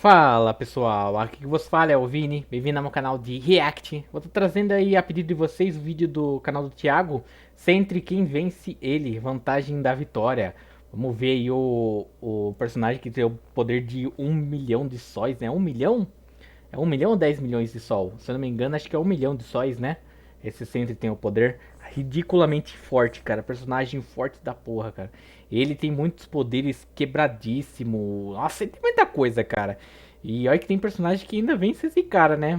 Fala pessoal, aqui que vos fala é o Vini, bem-vindo ao meu canal de React. Eu tô trazendo aí a pedido de vocês o vídeo do canal do Thiago, Sempre Quem Vence Ele, Vantagem da Vitória. Vamos ver aí o personagem que tem o poder de 1 milhão de sóis, né? 1 milhão? É 1 milhão ou 10 milhões de sol? Se eu não me engano, acho que é 1 milhão de sóis, né? Esse Sempre tem o poder ridiculamente forte, cara. Personagem forte da porra, cara. Ele tem muitos poderes quebradíssimo. Nossa, ele tem muita coisa, cara. E olha que tem personagem que ainda vence esse cara, né?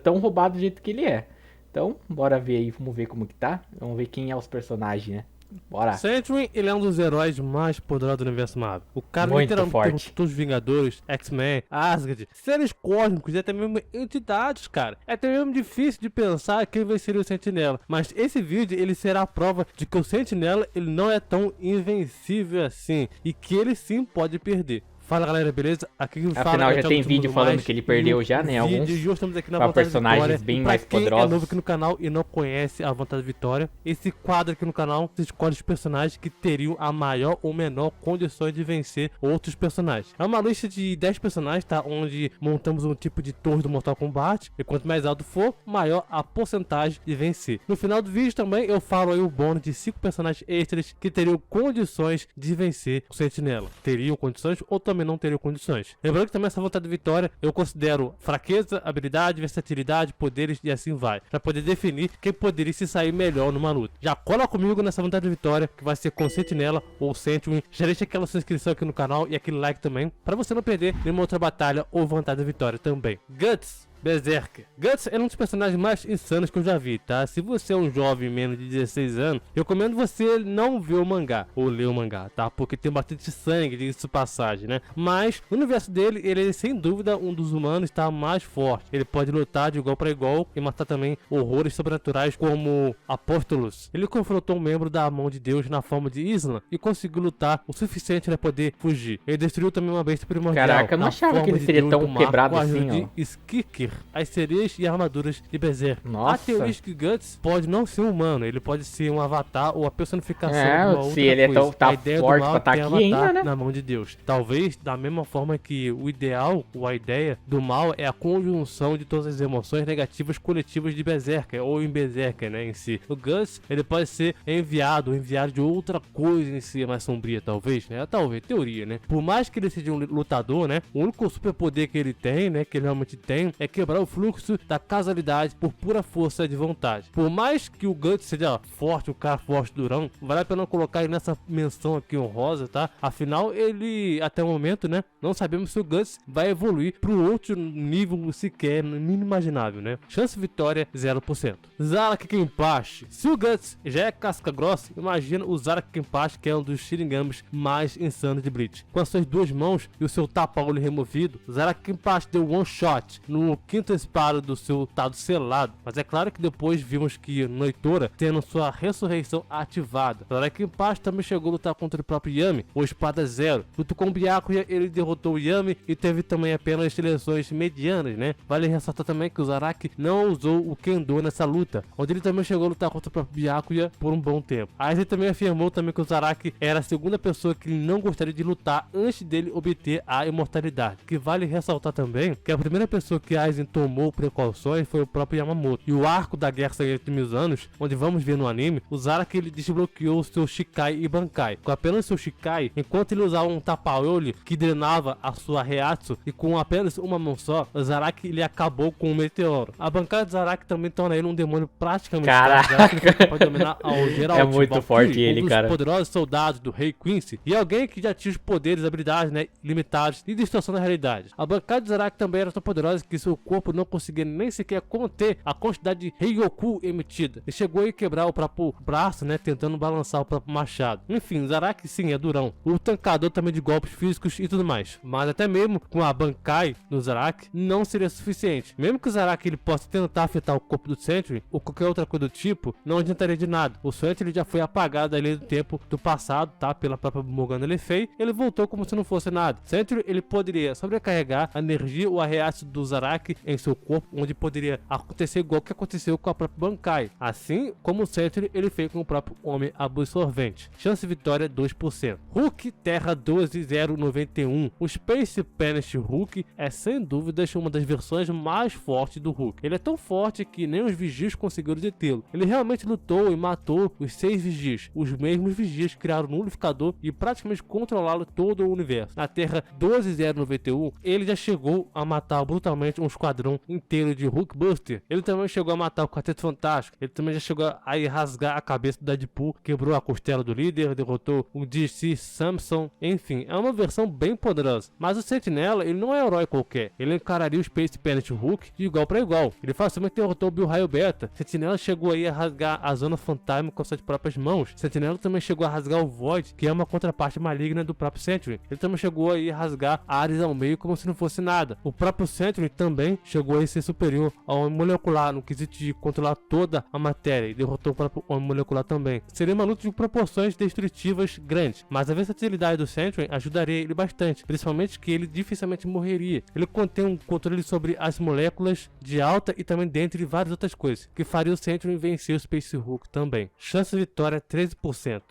Tão roubado do jeito que ele é. Então, bora ver aí, vamos ver como que tá. Vamos ver quem é os personagens, né? Bora. Sentry, ele é um dos heróis mais poderosos do universo Marvel. O cara Muito literalmente forte. derrotou todos os Vingadores, X-Men, Asgard, seres cósmicos e até mesmo entidades, cara. É até mesmo difícil de pensar quem venceria o Sentinela. Mas esse vídeo, ele será a prova de que o Sentinela, ele não é tão invencível assim. E que ele sim pode perder. Fala galera, beleza? Aqui que fala Afinal, é já Thiago tem vídeo Tudo falando Mais, que ele perdeu já, né? Alguns e hoje estamos aqui na com Vontade da personagens Vitória. bem E pra mais quem poderosos. é novo aqui no canal e não conhece a Vontade da Vitória, esse quadro aqui no canal você escolhe os personagens que teriam a maior ou menor condições de vencer outros personagens. É uma lista de 10 personagens, tá? Onde montamos um tipo de torre do Mortal Kombat, e quanto mais alto for, maior a porcentagem de vencer. No final do vídeo também eu falo aí o bônus de 5 personagens extras que teriam condições de vencer o Sentinela. Teriam condições ou também não teriam condições. Lembrando que também essa vontade de vitória eu considero fraqueza, habilidade, versatilidade, poderes e assim vai, para poder definir quem poderia se sair melhor numa luta. Já cola comigo nessa vontade de vitória, que vai ser com Sentinela ou Sentry. Já deixa aquela sua inscrição aqui no canal e aquele like também, para você não perder nenhuma outra batalha ou vontade de vitória também. Guts Berserker. Guts é um dos personagens mais insanos que eu já vi, tá? Se você é um jovem menos de 16 anos, eu recomendo você não ver o mangá, ou ler o mangá, tá? Porque tem bastante sangue, diga-se de passagem, né? Mas, no universo dele, ele é sem dúvida um dos humanos tá mais forte. Ele pode lutar de igual para igual e matar também horrores sobrenaturais como Apóstolos. Ele confrontou um membro da mão de Deus na forma de Isla e conseguiu lutar o suficiente para poder fugir. Ele destruiu também uma besta primordial. Caraca, eu não achava que ele seria tão quebrado assim, ó. Skicker, as sereias e armaduras de Berserk. Nossa. A teoria que Guts pode não ser humano, ele pode ser um avatar ou a personificação de uma outra se ele é coisa. tá A ideia forte do mal pra estar é ter aqui avatar ainda, né? na mão de Deus. Talvez da mesma forma que o ideal ou a ideia do mal é a conjunção de todas as emoções negativas coletivas de Berserker ou em Berserker, né, em si. O Guts, ele pode ser enviado de outra coisa em si mais sombria, talvez, né? Talvez, teoria, né? Por mais que ele seja um lutador, né? O único superpoder que ele tem, né, que ele realmente tem, é quebrar o fluxo da casualidade por pura força de vontade. Por mais que o Guts seja forte, o cara forte durão, vale a pena colocar ele nessa menção aqui honrosa, tá? Afinal, ele, até o momento, né, não sabemos se o Guts vai evoluir para um outro nível sequer inimaginável, né? Chance de vitória 0%. Zarak Kenpachi. Se o Guts já é casca grossa, imagina o Zarak Kenpachi, que é um dos Sharingamis mais insanos de Bleach. Com as suas duas mãos e o seu tapa-olho removido, Zarak Kenpachi deu one shot no quinto disparo do seu tado selado. Mas é claro que depois vimos que Noitora tendo sua ressurreição ativada. Zarak Kenpachi também chegou a lutar contra o próprio Yami, ou Espada Zero. Junto com Byakuya, ele derrotou o Yami e teve também apenas seleções medianas, né? Vale ressaltar também que o Zarak não usou o Kendo nessa luta, onde ele também chegou a lutar contra o próprio Byakuya por um bom tempo. Aí ele também afirmou também que o Zarak era a segunda pessoa que ele não gostaria de lutar antes dele obter a imortalidade. Que vale ressaltar também que a primeira pessoa que Aizen tomou precauções foi o próprio Yamamoto. E o arco da Guerra Sangrenta de 1000 anos, onde vamos ver no anime, o Zarak ele desbloqueou o seu Shikai e Bankai. Com apenas seu Shikai, enquanto ele usava um tapa-olho que drenava a sua Reatsu, e com apenas uma mão só, o Zarak ele acabou com o meteoro. A Bankai do Zarak também torna ele um demônio praticamente capaz de dominar ao Geralt. É muito forte ele, um dos cara. poderosos soldados do Rei Quincy, e alguém que já tinha os poderes, habilidades, né, limitados e distorção da realidade. A Bankai do Zarak também era tão poderosa que seu corpo não conseguia nem sequer conter a quantidade de Ryoku emitida. Ele chegou a quebrar o próprio braço, né, tentando balançar o próprio machado. Enfim, Zarak sim é durão. O tancador também de golpes físicos e tudo mais. Mas até mesmo com a Bankai do Zarak não seria suficiente. Mesmo que o Zarak ele possa tentar afetar o corpo do Sentry ou qualquer outra coisa do tipo, não adiantaria de nada. O Sentry ele já foi apagado ali do tempo do passado, tá? Pela própria Morgana Le Fay. Ele voltou como se não fosse nada. Sentry ele poderia sobrecarregar a energia ou a reação do Zarak limite em seu corpo, onde poderia acontecer igual que aconteceu com a própria Bankai. Assim como o Sentry, ele fez com o próprio Homem Absorvente. Chance de vitória 2%. Hulk Terra 12091. O Space Panic Hulk é sem dúvidas uma das versões mais fortes do Hulk. Ele é tão forte que nem os Vigias conseguiram detê-lo. Ele realmente lutou e matou os 6 Vigias. Os mesmos Vigias criaram um Unificador e praticamente controlaram todo o universo. Na Terra 12091, ele já chegou a matar brutalmente um esquadrão inteiro de Hulkbuster. Ele também chegou a matar o Quarteto Fantástico. Ele também já chegou a rasgar a cabeça do Deadpool, quebrou a costela do líder, derrotou o DC Samson. Enfim, é uma versão bem poderosa. Mas o Sentinela, ele não é um herói qualquer. Ele encararia o Space Planet Hulk de igual para igual. Ele facilmente derrotou o Bill Raio Beta. Sentinela chegou aí a rasgar a Zona Fantasma com suas próprias mãos. Sentinela também chegou a rasgar o Void, que é uma contraparte maligna do próprio Sentry. Ele também chegou aí a rasgar a Ares ao meio como se não fosse nada. O próprio Sentry também chegou a ser superior ao Homem Molecular no quesito de controlar toda a matéria e derrotou o próprio Homem Molecular também. Seria uma luta de proporções destrutivas grandes, mas a versatilidade do Sentry ajudaria ele bastante, principalmente que ele dificilmente morreria. Ele contém um controle sobre as moléculas de alta e também dentre várias outras coisas, que faria o Sentry vencer o Space Hulk também. Chance de vitória 13%.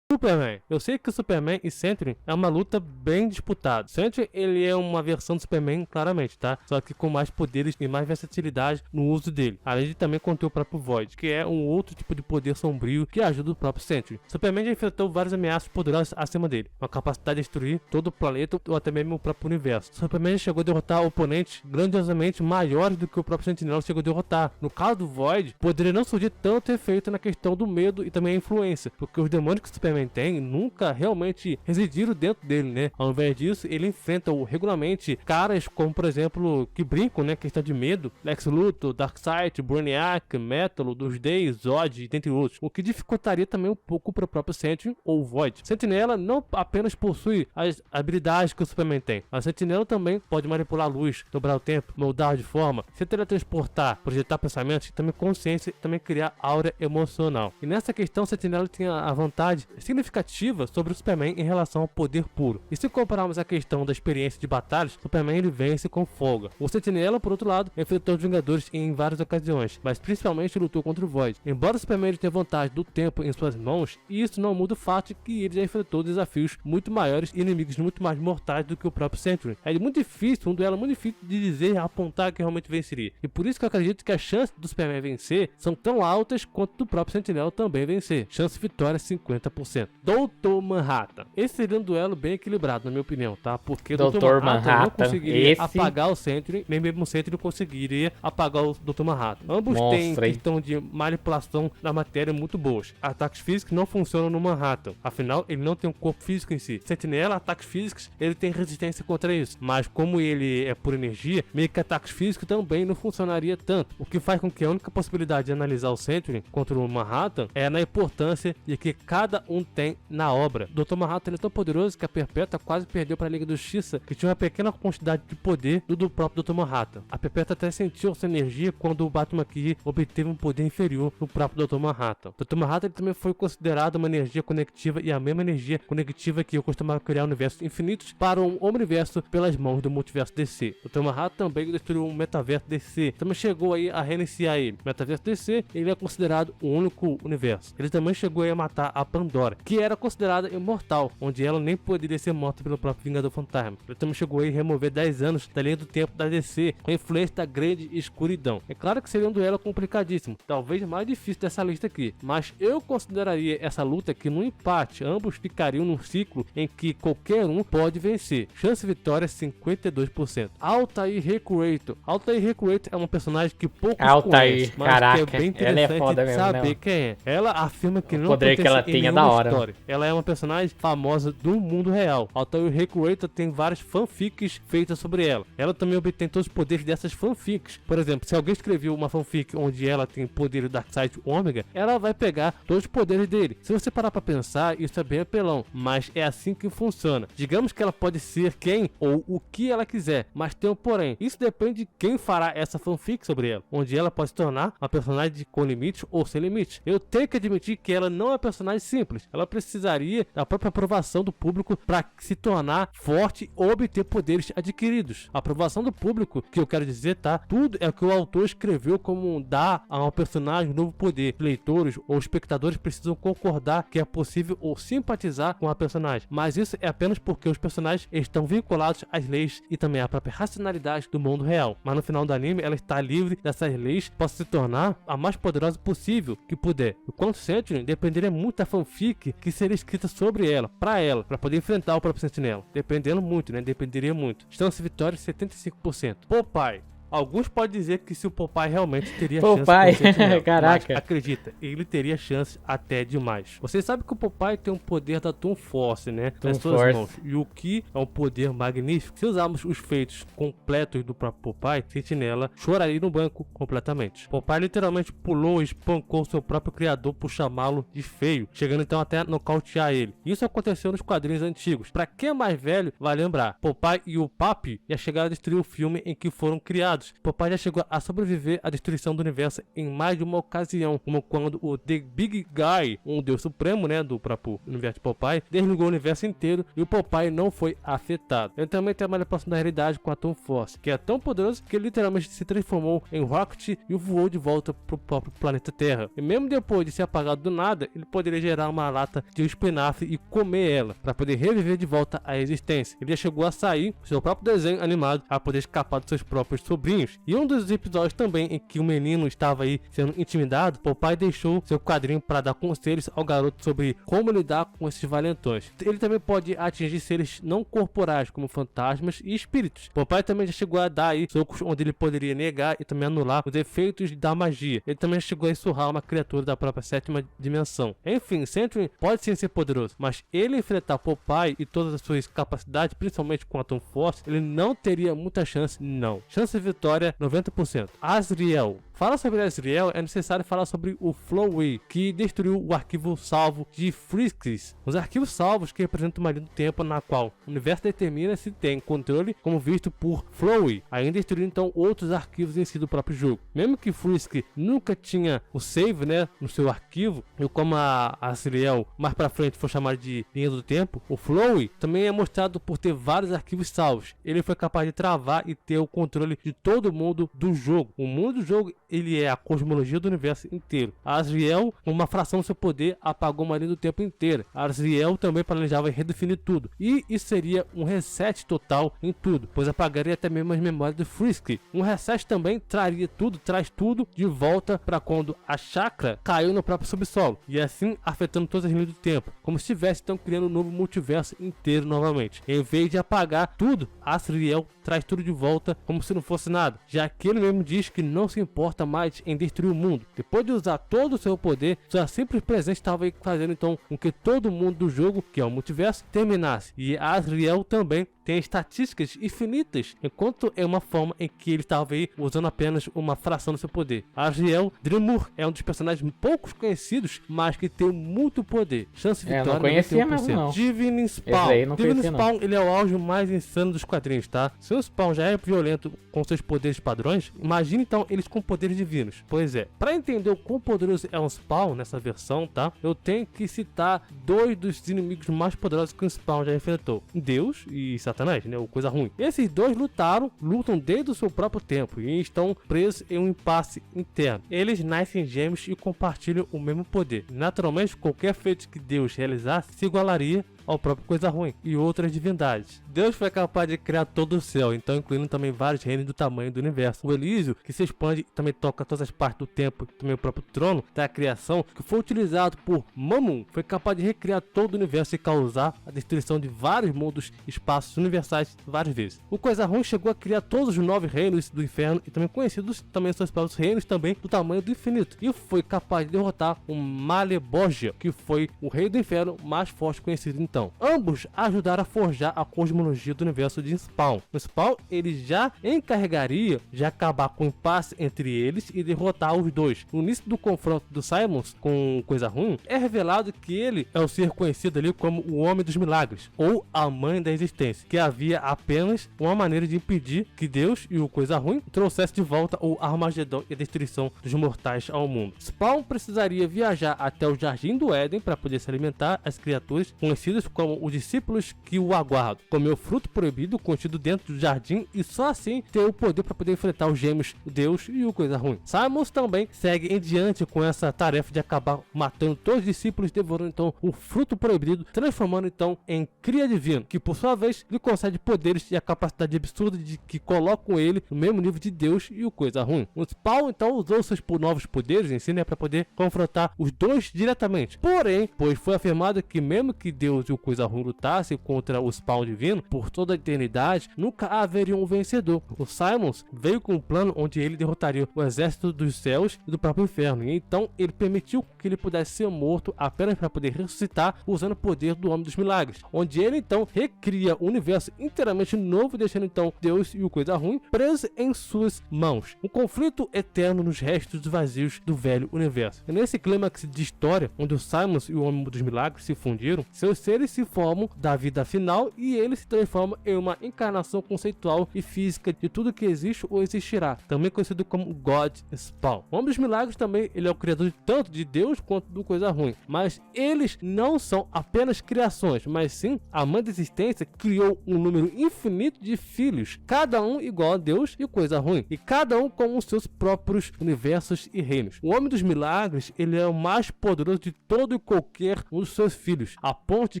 Superman. Eu sei que o Superman e Sentry é uma luta bem disputada. Sentry, ele é uma versão do Superman, claramente, tá? Só que com mais poderes e mais versatilidade no uso dele. Além de também conter o próprio Void, que é um outro tipo de poder sombrio que ajuda o próprio Sentry. Superman já enfrentou várias ameaças poderosas acima dele, com a capacidade de destruir todo o planeta ou até mesmo o próprio universo. Superman chegou a derrotar oponentes grandiosamente maiores do que o próprio Sentinela chegou a derrotar. No caso do Void, poderia não surgir tanto efeito na questão do medo e também a influência, porque os demônios que o Superman tem nunca realmente residiram dentro dele, né? Ao invés disso, ele enfrenta regularmente caras como, por exemplo, que brincam, né? Questão de medo: Lex Luthor, Darkseid, Brainiac, Metal, Doomsday, Zod, dentre outros. O que dificultaria também um pouco para o próprio Sentry ou Void. Sentinela não apenas possui as habilidades que o Superman tem. A Sentinela também pode manipular a luz, dobrar o tempo, moldar de forma, se teletransportar, projetar pensamentos e também consciência e também criar aura emocional. E nessa questão, o Sentinela tem a vantagem significativa sobre o Superman em relação ao poder puro. E se compararmos a questão da experiência de batalhas, Superman ele vence com folga. O Sentinela, por outro lado, enfrentou os Vingadores em várias ocasiões, mas principalmente lutou contra o Void. Embora o Superman ele tenha vantagem do tempo em suas mãos, isso não muda o fato de que ele já enfrentou desafios muito maiores e inimigos muito mais mortais do que o próprio Sentry. É muito difícil, um duelo muito difícil de dizer e apontar que realmente venceria. E por isso que eu acredito que as chances do Superman vencer são tão altas quanto do próprio Sentinela também vencer. Chance de vitória 50%. Doutor Manhattan. Esse seria um duelo bem equilibrado, na minha opinião, tá? Porque o Doutor Manhattan não conseguiria apagar o Sentry, nem mesmo o Sentry não conseguiria apagar o Doutor Manhattan. Ambos têm questão de manipulação da matéria muito boas. Ataques físicos não funcionam no Manhattan, afinal ele não tem um corpo físico em si. Sentinela, ataques físicos, ele tem resistência contra isso, mas como ele é por energia, meio que ataques físicos também não funcionaria tanto, o que faz com que a única possibilidade de analisar o Sentry contra o Manhattan é na importância de que cada um tem na obra. Dr. Manhattan é tão poderoso que a Perpétua quase perdeu para a Liga da Justiça, que tinha uma pequena quantidade de poder do próprio Dr. Manhattan. A Perpétua até sentiu essa energia quando o Batman aqui obteve um poder inferior no próprio Dr. Manhattan. Dr. Manhattan ele também foi considerado uma energia conectiva e a mesma energia conectiva que eu costumava criar universos infinitos para um universo pelas mãos do multiverso DC. Dr. Manhattan também destruiu o metaverso DC. Também chegou aí a reiniciar ele. O metaverso DC ele é considerado o único universo. Ele também chegou aí a matar a Pandora, que era considerada imortal, onde ela nem poderia ser morta pelo próprio Vingador Fantasma. Ele também chegou aí a remover 10 anos da linha do tempo da DC, com a influência da grande escuridão. É claro que seria um duelo complicadíssimo, talvez mais difícil dessa lista aqui, mas eu consideraria essa luta que no empate, ambos ficariam num ciclo em que qualquer um pode vencer. Chance de vitória 52%. Altair Recreator. Altair Recreator é uma personagem que poucos conhecem, mas caraca, que é bem interessante de saber mesmo, quem é. Ela afirma que não poder que ela tem é da hora. História. Ela é uma personagem famosa do mundo real. Altair Recreator tem várias fanfics feitas sobre ela. Ela também obtém todos os poderes dessas fanfics. Por exemplo, se alguém escreveu uma fanfic onde ela tem poder do Darkseid Ômega, ela vai pegar todos os poderes dele. Se você parar pra pensar, isso é bem apelão, mas é assim que funciona. Digamos que ela pode ser quem ou o que ela quiser, mas tem um porém. Isso depende de quem fará essa fanfic sobre ela, onde ela pode se tornar uma personagem com limite ou sem limite. Eu tenho que admitir que ela não é uma personagem simples, ela precisaria da própria aprovação do público para se tornar forte ou obter poderes adquiridos. A aprovação do público, que eu quero dizer, tá? Tudo é o que o autor escreveu como dar a um personagem um novo poder. Leitores ou espectadores precisam concordar que é possível ou simpatizar com a personagem, mas isso é apenas porque os personagens estão vinculados às leis e também à própria racionalidade do mundo real. Mas no final do anime, ela está livre dessas leis, para se tornar a mais poderosa possível que puder. Enquanto Century dependeria muito da fanfic que seria escrita sobre ela, para poder enfrentar o próprio Sentinela. Dependendo muito, né? Dependeria muito. Chance de vitória 75%. Popeye. Alguns podem dizer que se o Popeye realmente teria chance com o Sentinela, caraca. mas acredita, ele teria chance até demais. Vocês sabem que o Popeye tem um poder da Toon Force, né? Nas suas mãos. E o que é um poder magnífico. Se usarmos os feitos completos do próprio Popeye, Sentinela choraria no banco completamente. Popeye literalmente pulou e espancou seu próprio criador por chamá-lo de feio, chegando então até a nocautear ele. Isso aconteceu nos quadrinhos antigos. Pra quem é mais velho, vai lembrar. Popeye e o Papi já chegaram a destruir o filme em que foram criados. Popeye já chegou a sobreviver à destruição do universo em mais de uma ocasião, como quando o The Big Guy, um deus supremo, né, do próprio universo de Popeye, desligou o universo inteiro e o Popeye não foi afetado. Ele também tem a manipulação da realidade com a Toon Force, que é tão poderoso que ele literalmente se transformou em Rocket e voou de volta pro próprio planeta Terra. E mesmo depois de ser apagado do nada, ele poderia gerar uma lata de espinafre e comer ela, para poder reviver de volta à existência. Ele já chegou a sair do seu próprio desenho animado a poder escapar dos seus próprios sobrinhos. E um dos episódios também em que o menino estava aí sendo intimidado, Popeye deixou seu quadrinho para dar conselhos ao garoto sobre como lidar com esses valentões. Ele também pode atingir seres não corporais, como fantasmas e espíritos. Popeye também já chegou a dar aí socos onde ele poderia negar e também anular os efeitos da magia. Ele também chegou a surrar uma criatura da própria sétima dimensão. Enfim, Century pode sim ser poderoso, mas ele enfrentar Popeye e todas as suas capacidades, principalmente com a Toon Force, ele não teria muita chance, não. Chance de vitória 90%. Azriel. Fala sobre Azriel, é necessário falar sobre o Flowey, que destruiu o arquivo salvo de Friskies. Os arquivos salvos que representam uma linha do tempo na qual o universo determina se tem controle, como visto por Flowey, ainda destruindo então outros arquivos em si do próprio jogo. Mesmo que Frisk nunca tinha o save, né, no seu arquivo, e como a Azriel mais pra frente foi chamada de linha do tempo, o Flowey também é mostrado por ter vários arquivos salvos. Ele foi capaz de travar e ter o controle de todo mundo do jogo. O mundo do jogo, ele é a cosmologia do universo inteiro. A Azriel, uma fração do seu poder, apagou uma linha do tempo inteira. A Azriel também planejava redefinir tudo. E isso seria um reset total em tudo, pois apagaria até mesmo as memórias do Frisk. Um reset também traria tudo, traz tudo de volta para quando a chakra caiu no próprio subsolo. E assim afetando todas as linhas do tempo. Como se estivesse então criando um novo multiverso inteiro novamente. Em vez de apagar tudo, a Azriel traz tudo de volta como se não fosse nada, já que ele mesmo diz que não se importa mais em destruir o mundo. Depois de usar todo o seu poder, sua simples presença estava aí fazendo então com que todo mundo do jogo, que é o multiverso, terminasse. E Azriel também tem estatísticas infinitas, enquanto é uma forma em que ele estava aí usando apenas uma fração do seu poder. Azriel Dreamur é um dos personagens poucos conhecidos, mas que tem muito poder. Chance de vitória não conhecia mesmo, não. Divine Spawn. Não Divine conhecia, Spawn, não. ele é o auge mais insano dos quadrinhos, tá? Se o Spawn já é violento com seus poderes padrões, imagine então eles com poderes divinos. Pois é, para entender o quão poderoso é um Spawn nessa versão, tá? Eu tenho que citar dois dos inimigos mais poderosos que o Spawn já enfrentou: Deus e Satanás, né? O coisa ruim. Esses dois lutam desde o seu próprio tempo e estão presos em um impasse interno. Eles nascem gêmeos e compartilham o mesmo poder. Naturalmente, qualquer feito que Deus realizasse se igualaria ao próprio coisa ruim e outras divindades. Deus foi capaz de criar todo o céu, então incluindo também vários reinos do tamanho do universo. O Elísio, que se expande e também toca todas as partes do tempo, também o próprio trono da criação, que foi utilizado por Mammon, foi capaz de recriar todo o universo e causar a destruição de vários mundos e espaços universais várias vezes. O coisa ruim chegou a criar todos os 9 reinos do inferno e também conhecidos também seus próprios reinos também do tamanho do infinito, e foi capaz de derrotar o Malebolgia, que foi o rei do inferno mais forte conhecido em então. Ambos ajudaram a forjar a cosmologia do universo de Spawn. O Spawn, ele já encarregaria de acabar com o impasse entre eles e derrotar os dois. No início do confronto do Simons com Coisa Ruim, é revelado que ele é o ser conhecido ali como o Homem dos Milagres, ou a Mãe da Existência, que havia apenas uma maneira de impedir que Deus e o Coisa Ruim trouxesse de volta o Armagedon e a destruição dos mortais ao mundo. Spawn precisaria viajar até o Jardim do Éden para poder se alimentar as criaturas conhecidas como os discípulos que o aguardam, comer o fruto proibido contido dentro do jardim e só assim ter o poder para poder enfrentar os gêmeos, o Deus e o Coisa Ruim. Simons também segue em diante com essa tarefa de acabar matando todos os discípulos, devorando então o fruto proibido, transformando então em cria divino, que por sua vez lhe concede poderes e a capacidade absurda de que colocam ele no mesmo nível de Deus e o Coisa Ruim. O Spawn então usou seus novos poderes em si, para poder confrontar os dois diretamente. Porém, pois foi afirmado que mesmo que Deus e o Coisa Ruim lutassem contra o Spawn divino por toda a eternidade, nunca haveria um vencedor. O Simons veio com um plano onde ele derrotaria o exército dos céus e do próprio inferno, e então ele permitiu que ele pudesse ser morto apenas para poder ressuscitar usando o poder do Homem dos Milagres, onde ele então recria um universo inteiramente novo, deixando então Deus e o Coisa Ruim presos em suas mãos. Um conflito eterno nos restos vazios do velho universo. E nesse clímax de história, onde o Simons e o Homem dos Milagres se fundiram, seus seres se formam da vida final e ele se transforma em uma encarnação conceitual e física de tudo que existe ou existirá, também conhecido como God Spawn. O Homem dos Milagres também ele é o criador tanto de Deus quanto do Coisa Ruim, mas eles não são apenas criações, mas sim a Mãe da Existência criou um número infinito de filhos, cada um igual a Deus e Coisa Ruim, e cada um com os seus próprios universos e reinos. O Homem dos Milagres ele é o mais poderoso de todo e qualquer um dos seus filhos, a ponto de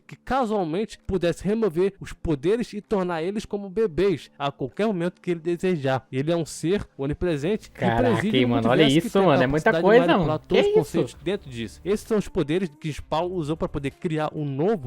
que casualmente pudesse remover os poderes e tornar eles como bebês a qualquer momento que ele desejar. Ele é um ser onipresente que preside mano, olha isso, mano, é muita coisa, mano. Todos os conceitos dentro disso. Esses são os poderes que Spawn usou para poder criar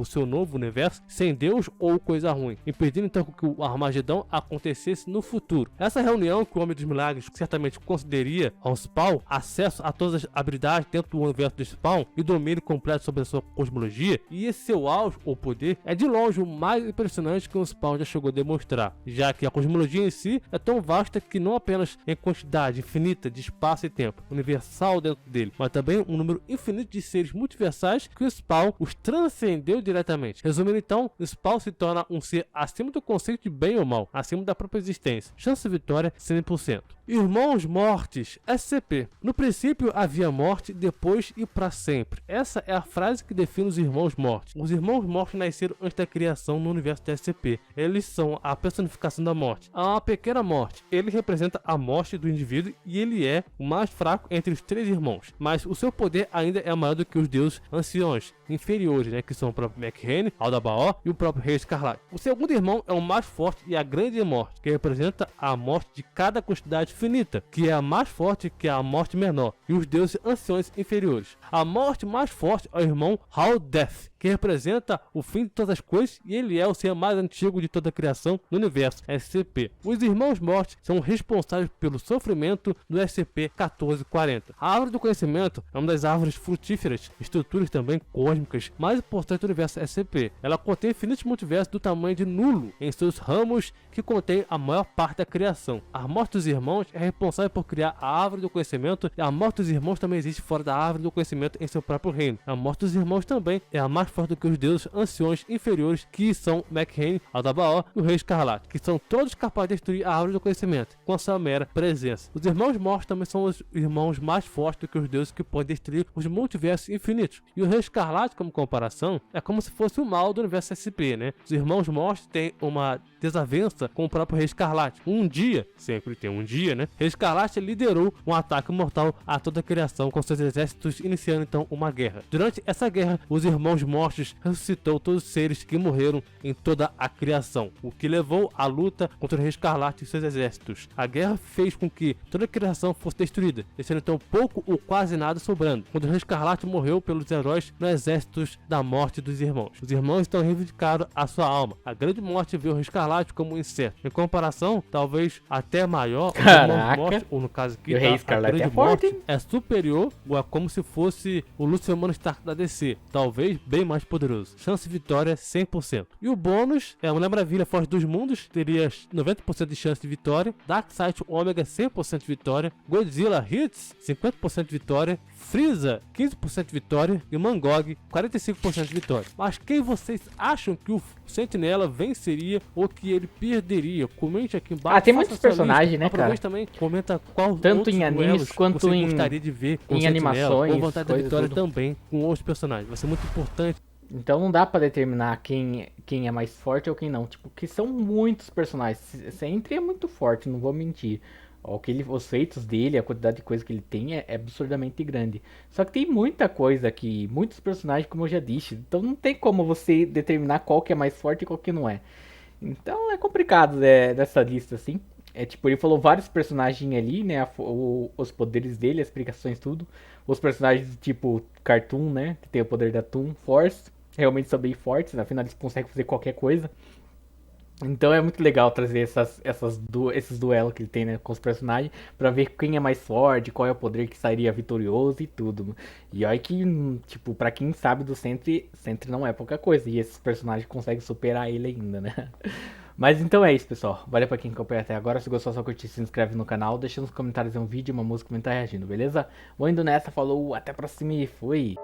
seu novo universo sem Deus ou Coisa Ruim, impedindo então que o Armagedon acontecesse no futuro. Essa reunião que o Homem dos Milagres certamente concederia ao Spawn acesso a todas as habilidades dentro do universo do Spawn e domínio completo sobre a sua cosmologia, e esse seu auge ou poder é de longe o mais impressionante que o Spawn já chegou a demonstrar, já que a cosmologia em si é tão vasta que não apenas em quantidade infinita de espaço e tempo universal dentro dele, mas também um número infinito de seres multiversais que o Spawn os transcendeu diretamente. Resumindo então, o Spawn se torna um ser acima do conceito de bem ou mal, acima da própria existência. Chance de vitória 100%. Irmãos Mortes, SCP. No princípio havia morte, depois e para sempre. Essa é a frase que define os Irmãos Mortes. Os Irmãos Mortes nasceram antes da criação no universo da SCP. Eles são a personificação da morte. Há uma pequena morte. Ele representa a morte do indivíduo e ele é o mais fraco entre os três irmãos. Mas o seu poder ainda é maior do que os deuses anciões, inferiores, que são o próprio McHane, Aldabaoth e o próprio Rei Escarlate. O segundo irmão é o mais forte e a grande morte, que representa a morte de cada quantidade finita, que é a mais forte que a morte menor, e os deuses anciões inferiores. A morte mais forte é o irmão Hal-Death, que representa o fim de todas as coisas e ele é o ser mais antigo de toda a criação no universo SCP. Os Irmãos Mortes são responsáveis pelo sofrimento do SCP-1440. A Árvore do Conhecimento é uma das árvores frutíferas, estruturas também cósmicas mais importantes do universo SCP. Ela contém infinitos multiversos do tamanho de nulo em seus ramos, que contém a maior parte da criação. A morte dos irmãos é responsável por criar a Árvore do Conhecimento, e a morte dos irmãos também existe fora da Árvore do Conhecimento em seu próprio reino. A morte dos irmãos também é a mais forte do que os deuses anciões inferiores, que são McHane, Aldabaoth e o Rei Escarlate, que são todos capazes de destruir a Árvore do Conhecimento com a sua mera presença. Os Irmãos Mortos também são os irmãos mais fortes do que os deuses, que podem destruir os multiversos infinitos. E o Rei Escarlate, como comparação, é como se fosse o mal do universo SCP, Os Irmãos Mortos têm uma desavença com o próprio Rei Escarlate. Um dia, sempre tem um dia, Rei Escarlate liderou um ataque mortal a toda a criação, com seus exércitos iniciando então uma guerra. Durante essa guerra, os Irmãos Mortos ressuscitou todos os seres que morreram em toda a criação, o que levou à luta contra o Rei Escarlate e seus exércitos. A guerra fez com que toda a criação fosse destruída, deixando então pouco ou quase nada sobrando, quando o Rei Escarlate morreu pelos heróis nos exércitos da morte dos irmãos. Os irmãos então reivindicaram a sua alma. A grande morte viu o Rei Escarlate como um inseto. Em comparação, talvez até maior, os Irmãos Mortos, ou no caso aqui, o Rei Escarlate é superior, ou é como se fosse o Luciano Stark da DC, talvez bem mais poderoso. Chance de vitória 100%. E o bônus é a Mulher Maravilha Forte dos Mundos, teria 90% de chance de vitória. Darkseid Ômega 100% de vitória. Godzilla Hits 50% de vitória. Freeza 15% de vitória. E Mangog 45% de vitória. Mas quem vocês acham que o Sentinela venceria ou que ele perderia? Comente aqui embaixo. Tem muitos personagens, né, cara? Aproveite também, comenta qual tanto em animes quanto você em gostaria de ver com em animações, ou vontade da vitória tudo. também com outros personagens. Vai ser muito importante. Então não dá pra determinar quem é mais forte ou quem não. Tipo, que são muitos personagens. Sentry é muito forte, não vou mentir. Os feitos dele, a quantidade de coisa que ele tem é absurdamente grande. Só que tem muita coisa aqui, muitos personagens, como eu já disse. Então não tem como você determinar qual que é mais forte e qual que não é. Então é complicado dessa lista, assim. Tipo, ele falou vários personagens ali, né? Os poderes dele, as explicações, tudo. Os personagens tipo Cartoon, né? Que tem o poder da Toon Force. Realmente são bem fortes, afinal eles conseguem fazer qualquer coisa. Então é muito legal trazer esses duelos que ele tem, né, com os personagens, pra ver quem é mais forte, qual é o poder que sairia vitorioso e tudo. E olha que, tipo, pra quem sabe do Sentry não é pouca coisa, e esses personagens conseguem superar ele ainda, né? Mas então é isso, pessoal. Valeu pra quem acompanhou até agora. Se gostou, só curtir, se inscreve no canal, deixa nos comentários um vídeo, uma música, comentar reagindo, beleza? Vou indo nessa, falou, até a próxima e fui!